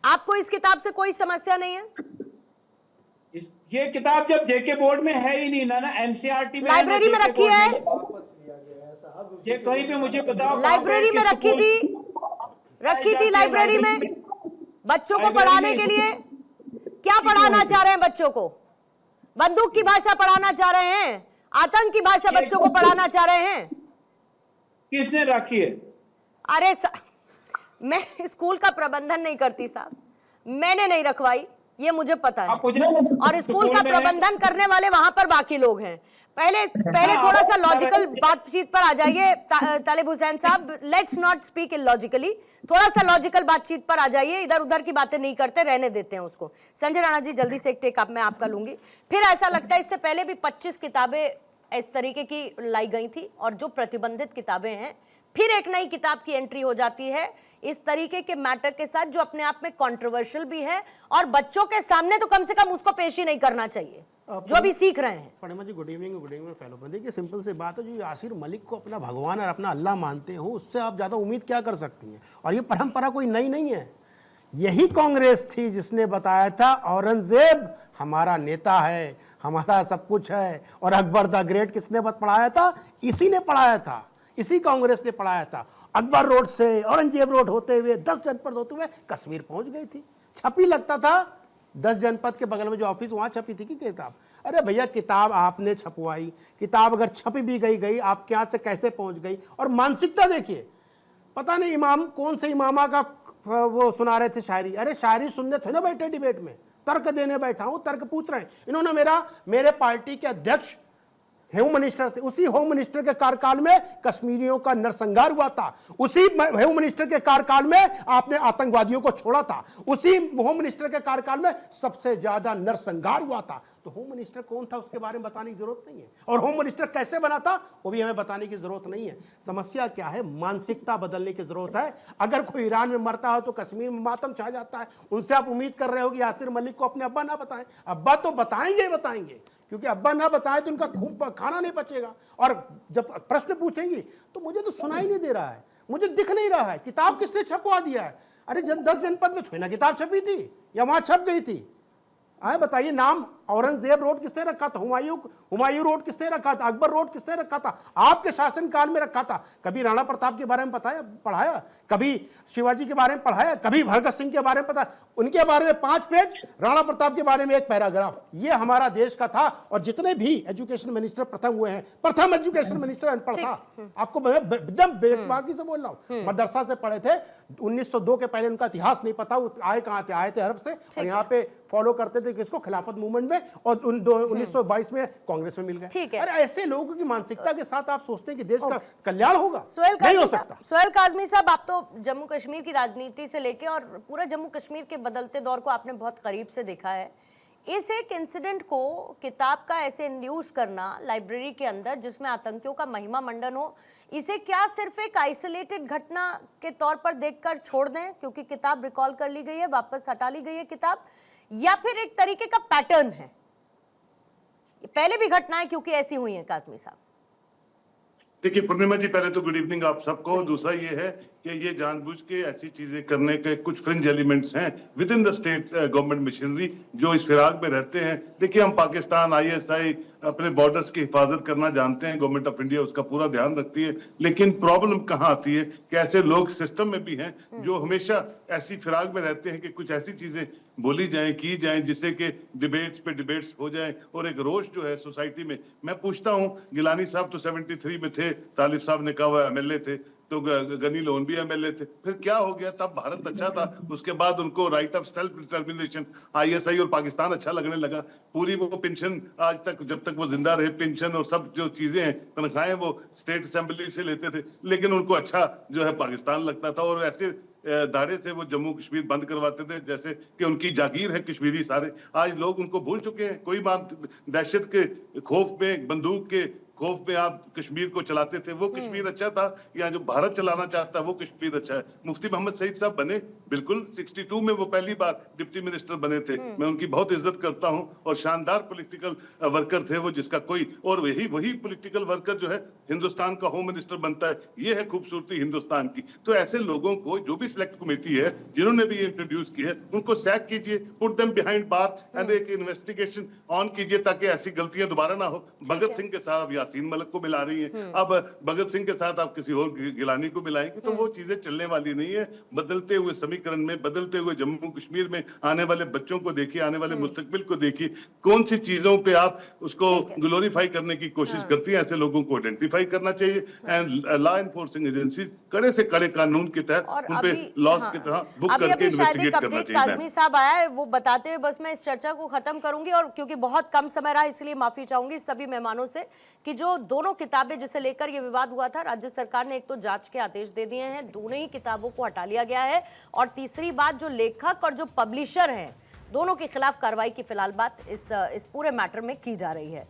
आपको इस किताब से कोई समस्या नहीं है? ये किताब जब जेके बोर्ड में है ही नहीं ना एनसीईआरटी में, लाइब्रेरी में रखी है, ये कहीं पे मुझे बताओ। लाइब्रेरी में रखी थी लाइब्रेरी में बच्चों को पढ़ाने के लिए। क्या पढ़ाना चाह रहे हैं बच्चों को? बंदूक की भाषा पढ़ाना चाह रहे हैं? आतंक की भाषा बच्चों को पढ़ाना चाह रहे हैं? किसने रखी है? अरे मैं स्कूल का प्रबंधन नहीं करती साहब, मैंने नहीं रखवाई, ये मुझे पता है। और स्कूल का प्रबंधन करने वाले वहां पर बाकी लोग हैं। पहले थोड़ा सा लॉजिकल बातचीत पर आ जाइए तालिब हुसैन साहब। लेट्स नॉट स्पीक इलॉजिकली, थोड़ा सा लॉजिकल बातचीत पर आ जाइए। इधर उधर की बातें नहीं करते, रहने देते हैं उसको। संजय राणा जी जल्दी से एक टेक आप मैं आपका लूंगी। फिर ऐसा लगता है इससे पहले भी 25 किताबें इस तरीके की लाई गई थी, और जो प्रतिबंधित किताबें हैं फिर एक नई किताब की एंट्री हो जाती है इस तरीके के मैटर के साथ, जो अपने आप में कंट्रोवर्शियल भी है, और बच्चों के सामने तो कम से कम उसको पेश ही नहीं करना चाहिए जो अभी सीख रहे हैं। पूर्णिमा जी गुड इवनिंग फेलो। देखिए सिंपल सी बात है, जो यासिर मलिक को अपना भगवान और अपना अल्लाह मानते हो, उससे आप ज़्यादा उम्मीद क्या कर सकती हैं? और ये परंपरा कोई नई नहीं है। यही कांग्रेस थी जिसने बताया था औरंगजेब हमारा नेता है, हमारा सब कुछ है, और अकबर द ग्रेट किसने पढ़ाया था? इसी ने पढ़ाया था, इसी कांग्रेस ने पढ़ाया था। अकबर रोड से औरंगजेब रोड होते हुए 10 जनपद होते हुए कश्मीर पहुंच गई थी। छपी लगता था 10 जनपद के बगल में जो ऑफिस, वहां छपी थी कि किताब? अरे भैया किताब आपने छपवाई, किताब अगर छपी भी गई आप क्या से कैसे पहुंच गई? और मानसिकता देखिए, पता नहीं इमाम कौन से इमामा का वो सुना रहे थे शायरी। अरे शायरी सुनने थे ना बैठे डिबेट में, तर्क देने बैठा हूं, तर्क पूछ रहे हैं। इन्होंने मेरे पार्टी के अध्यक्ष होम मिनिस्टर थे, उसी होम मिनिस्टर के कार्यकाल में कश्मीरियों का नरसंहार हुआ था, उसी होम मिनिस्टर के कार्यकाल में आपने आतंकवादियों को छोड़ा था, उसी होम मिनिस्टर के कार्यकाल में सबसे ज्यादा नरसंहार हुआ था। तो होम मिनिस्टर कौन था उसके बारे में बताने की जरूरत नहीं है, और होम मिनिस्टर कैसे बना था वो भी हमें बताने की जरूरत नहीं है। समस्या क्या है? मानसिकता बदलने की जरूरत है। अगर कोई ईरान में मरता है तो कश्मीर में मातम छा जाता है। उनसे आप उम्मीद कर रहे हो कि यासिर मलिक को अपने अब्बा ना बताएं? अब्बा तो बताएंगे, क्योंकि अब्बा ना बताए तो उनका खाना नहीं पचेगा। और जब प्रश्न पूछेंगी तो मुझे तो सुनाई नहीं दे रहा है, मुझे दिख नहीं रहा है। किताब किसने छपवा दिया है? अरे 10 जनपद में थोड़ी ना किताब छपी थी, या वहां छप गई थी? आए बताइए, नाम औरंगजेब रोड किसने रखा था? हुमायूं रोड किसने रखा था? अकबर रोड किसने रखा था? आपके शासनकाल में रखा था। कभी राणा प्रताप के बारे में पढ़ाया? कभी शिवाजी के बारे में पढ़ाया? कभी भगत सिंह के बारे में पता? उनके बारे में 5 पेज, राणा प्रताप के बारे में 1 पैराग्राफ। ये हमारा देश का था। और जितने भी एजुकेशन मिनिस्टर प्रथम हुए हैं, प्रथम एजुकेशन मिनिस्टर अनपढ़ था। आपको मैं एकदम बेबाकी से बोल रहा हूँ, मदरसा से पढ़े थे। 1902 के पहले उनका इतिहास नहीं पता, आए कहां थे? आए थे अरब से, और यहाँ पे फॉलो करते थे किसको? खिलाफत मूवमेंट में, और 1922 में कांग्रेस में मिल गए। अरे ऐसे लोगों की मानसिकता के साथ आप सोचते हैं कि देश का कल्याण होगा? नहीं हो सकता। सोहेल काज़मी साहब, आप तो जम्मू कश्मीर की राजनीति से लेके और पूरा जम्मू कश्मीर के बदलते दौर को आपने बहुत करीब से देखा है। इस एक इंसिडेंट को, किताब का ऐसे इंड्यूस करना लाइब्रेरी के अंदर जिसमें आतंकियों का महिमा मंडन हो, इसे क्या सिर्फ एक आइसोलेटेड घटना के तौर पर देखकर छोड़ दें क्योंकि किताब रिकॉल कर ली गई है, वापस हटा ली गई है किताब, या फिर एक तरीके का पैटर्न है? पहले भी घटनाएं क्योंकि ऐसी हुई हैं काज़मी साहब। देखिए पूर्णिमा जी, पहले तो गुड इवनिंग आप सबको। दूसरा ये है कि ये जानबूझ के ऐसी चीजें करने के कुछ फ्रिंज एलिमेंट्स हैं with in the state government machinery जो इस फिराक में रहते हैं। देखिए हम पाकिस्तान, आईएसआई अपने बॉर्डर्स की हिफाजत करना जानते हैं, गवर्नमेंट ऑफ इंडिया उसका पूरा ध्यान रखती है। लेकिन प्रॉब्लम कहाँ आती है कि ऐसे लोग सिस्टम में भी हैं जो हमेशा ऐसी फिराक में रहते हैं कि कुछ ऐसी चीजें बोली जाएं, की जाएं, जिससे कि डिबेट्स पे डिबेट्स हो जाएं और एक रोष जो है सोसाइटी में। मैं पूछता हूं, गिलानी साहब तो 73 में थे, तालिब साहब ने कहा वो एमएलए थे, तो गनी लोन भी एमएलए थे। फिर क्या हो गया? तब भारत अच्छा था, उसके बाद उनको right of self determination, ISI और पाकिस्तान अच्छा लगने लगा। पूरी वो पेंशन आज तक, जब तक वो जिंदा रहे, पेंशन और सब जो चीजें हैं, तनख्वाहें वो स्टेट असेंबली से लेते थे, लेकिन उनको अच्छा जो है पाकिस्तान लगता था। और ऐसे दाड़े से वो जम्मू कश्मीर बंद करवाते थे जैसे कि उनकी जागीर है कश्मीरी सारे। आज लोग उनको भूल चुके हैं। कोई बात दहशत के खौफ में, बंदूक के खौफ में आप कश्मीर को चलाते थे, वो कश्मीर अच्छा था या जो भारत चलाना चाहता है वो कश्मीर अच्छा है। मुफ्ती मोहम्मद सईद साहब बने, बिल्कुल 62 में वो पहली बार डिप्टी मिनिस्टर बने थे। मैं उनकी बहुत इज्जत करता हूं और शानदार पॉलिटिकल वर्कर थे वो, जिसका कोई और वही पॉलिटिकल वर्कर जो है हिंदुस्तान का होम मिनिस्टर बनता है। ये है खूबसूरती हिंदुस्तान की। तो ऐसे लोगों को जो भी सिलेक्ट कमेटी है जिन्होंने भी इंट्रोड्यूस की है उनको सैक कीजिए, put them behind bar and एक इन्वेस्टिगेशन ऑन कीजिए ताकि ऐसी गलतियां दोबारा ना हो। भगत सिंह के साथ अब यासीन मलिक को मिला रही हैं, अब भगत सिंह के साथ आप किसी और गिलानी को मिलाएंगे, तो वो चीजें चलने वाली नहीं है। बदलते हुए समीकरण में, बदलते हुए जम्मू कश्मीर में आने वाले बच्चों को देखिए, आने वाले मुस्तकबिल को देखिए, कौन सी चीजों पे आप उसको ग्लोरीफाई करने की कोशिश करती है। ऐसे लोगों को आइडेंटिफाई करना चाहिए एंड लॉ एनफोर्सिंग एजेंसी कड़े से कड़े कानून के तहत उन पे लॉस की तरह बुक करके इन्वेस्टिगेट करना चाहिए। काज़मी साहब आया है, वो बताते हुए बस मैं इस चर्चा को खत्म करूंगी, और क्योंकि बहुत कम समय रहा इसलिए माफी चाहूंगी सभी मेहमानों से कि जो दोनों किताबें जिसे लेकर ये विवाद हुआ था, राज्य सरकार ने एक तो जांच के आदेश दे दिए हैं, दोनों ही किताबों को हटा लिया गया है, और तीसरी बात जो लेखक और जो पब्लिशर हैं दोनों के खिलाफ कार्रवाई की फिलहाल बात इस पूरे मैटर में की जा रही है।